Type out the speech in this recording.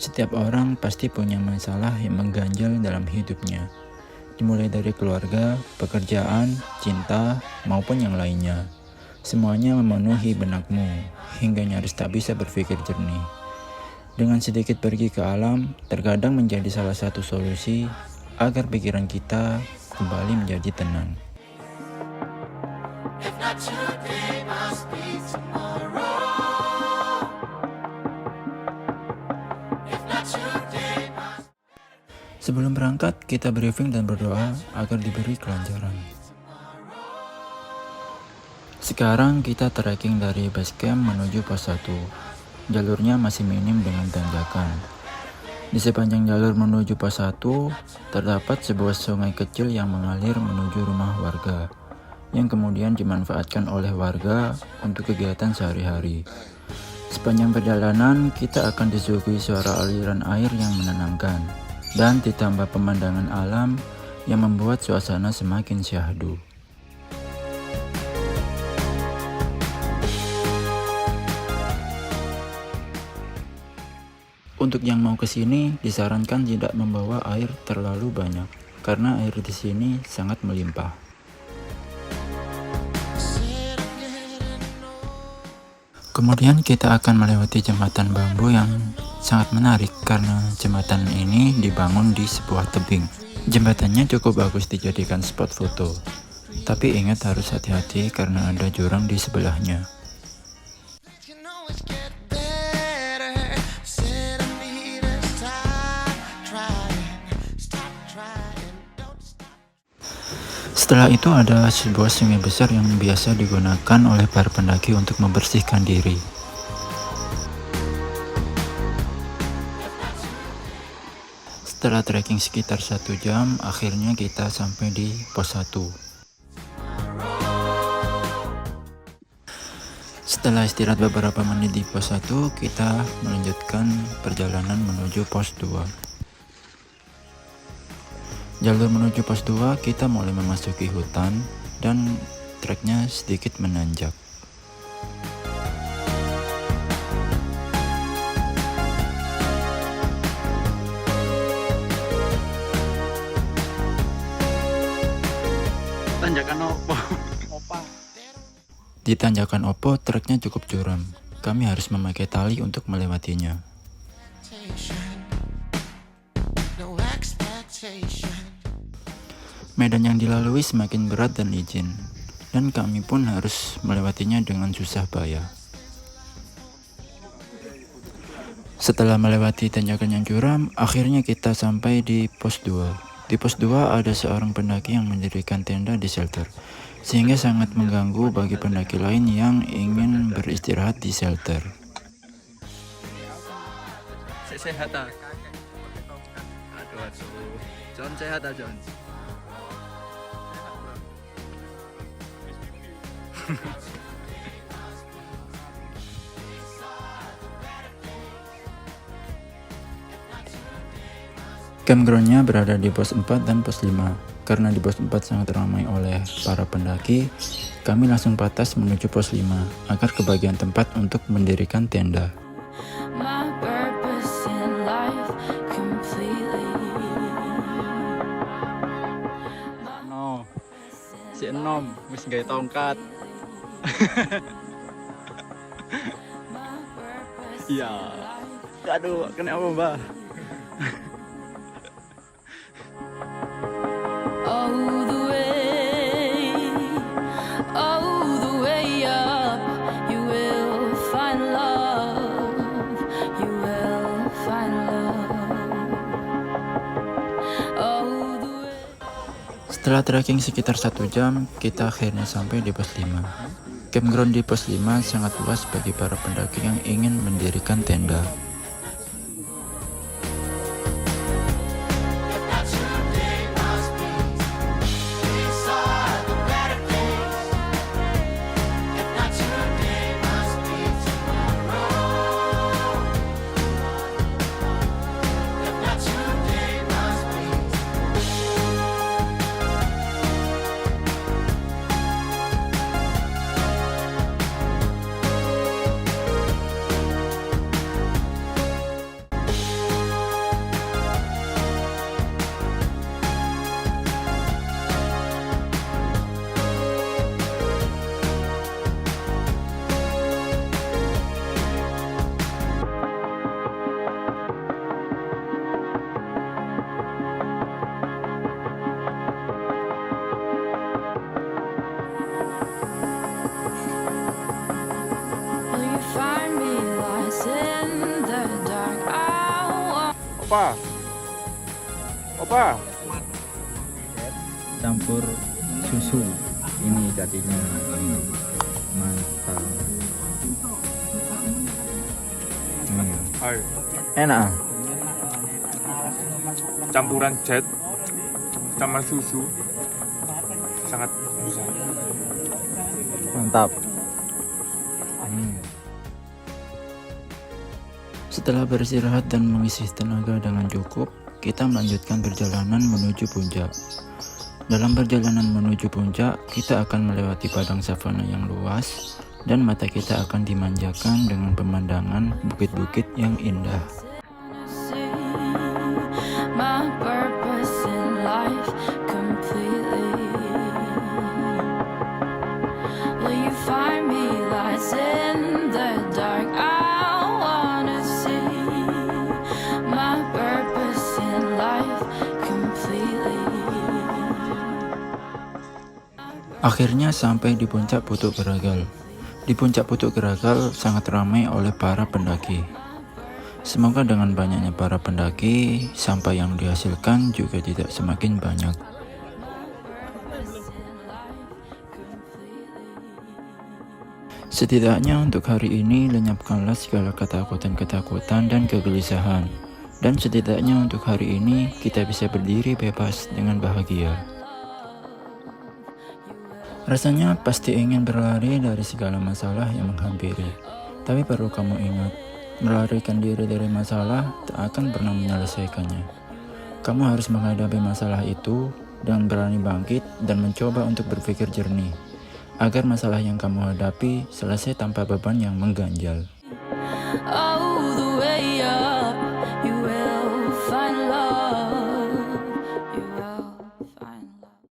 Setiap orang pasti punya masalah yang mengganjal dalam hidupnya, dimulai dari keluarga, pekerjaan, cinta, maupun yang lainnya. Semuanya memenuhi benakmu, hingga nyaris tak bisa berpikir jernih. Dengan sedikit pergi ke alam, terkadang menjadi salah satu solusi agar pikiran kita kembali menjadi tenang. If not today, must be tomorrow. If not today, must... Sebelum berangkat, kita briefing dan berdoa agar diberi kelancaran. Sekarang kita trekking dari base camp menuju pos 1. Jalurnya masih minim dengan tanjakan. Di sepanjang jalur menuju pos 1, terdapat sebuah sungai kecil yang mengalir menuju rumah warga, yang kemudian dimanfaatkan oleh warga untuk kegiatan sehari-hari. Sepanjang perjalanan, kita akan disuguhi suara aliran air yang menenangkan, dan ditambah pemandangan alam yang membuat suasana semakin syahdu. Untuk yang mau ke sini, disarankan tidak membawa air terlalu banyak, karena air di sini sangat melimpah. Kemudian kita akan melewati jembatan bambu yang sangat menarik karena jembatan ini dibangun di sebuah tebing. Jembatannya cukup bagus dijadikan spot foto, tapi ingat harus hati-hati karena ada jurang di sebelahnya. Setelah itu ada sebuah sungai besar yang biasa digunakan oleh para pendaki untuk membersihkan diri. Setelah trekking sekitar 1 jam, akhirnya kita sampai di pos 1. Setelah istirahat beberapa menit di pos 1, kita melanjutkan perjalanan menuju pos 2. Jalur menuju pos 2 kita mulai memasuki hutan dan treknya sedikit menanjak. Tanjakan opo? Di tanjakan Opo, treknya cukup curam. Kami harus memakai tali untuk melewatinya. Medan yang dilalui semakin berat dan licin, dan kami pun harus melewatinya dengan susah payah. Setelah melewati tanjakan yang curam, akhirnya kita sampai di pos 2. Di pos 2 ada seorang pendaki yang mendirikan tenda di shelter, sehingga sangat mengganggu bagi pendaki lain yang ingin beristirahat di shelter. Sehat ah. Aduh. John sehat ah John. Campgroundnya berada di pos 4 dan pos 5. Karena di pos 4 sangat ramai oleh para pendaki, kami langsung patas menuju pos 5 agar kebagian tempat untuk mendirikan tenda. No. Si Enom wis gawe tongkat. Iya. Aduh, kena apa, Mbak? Setelah trekking sekitar 1 jam, kita akhirnya sampai di pos 5. Campground di pos 5 sangat luas bagi para pendaki yang ingin mendirikan tenda. Opa. Opa. Campur susu. Ini jadinya ini mantap. Hai. Enak. Campuran jet sama susu sangat susah. Mantap. Setelah beristirahat dan mengisi tenaga dengan cukup, kita melanjutkan perjalanan menuju puncak. Dalam perjalanan menuju puncak, kita akan melewati padang savana yang luas dan mata kita akan dimanjakan dengan pemandangan bukit-bukit yang indah. See my purpose in life completely. Will you find me lights in the dark? I wanna see my purpose in life completely. Akhirnya sampai di puncak Putuk Geragal. Di puncak Putuk Geragal sangat ramai oleh para pendaki. Semoga dengan banyaknya para pendaki, sampah yang dihasilkan juga tidak semakin banyak. Setidaknya untuk hari ini lenyapkanlah segala ketakutan-ketakutan dan kegelisahan. Dan setidaknya untuk hari ini kita bisa berdiri bebas dengan bahagia. Rasanya pasti ingin berlari dari segala masalah yang menghampiri. Tapi perlu kamu ingat, melarikan diri dari masalah tak akan pernah menyelesaikannya. Kamu harus menghadapi masalah itu dan berani bangkit dan mencoba untuk berpikir jernih, agar masalah yang kamu hadapi selesai tanpa beban yang mengganjal. Oh, the way you're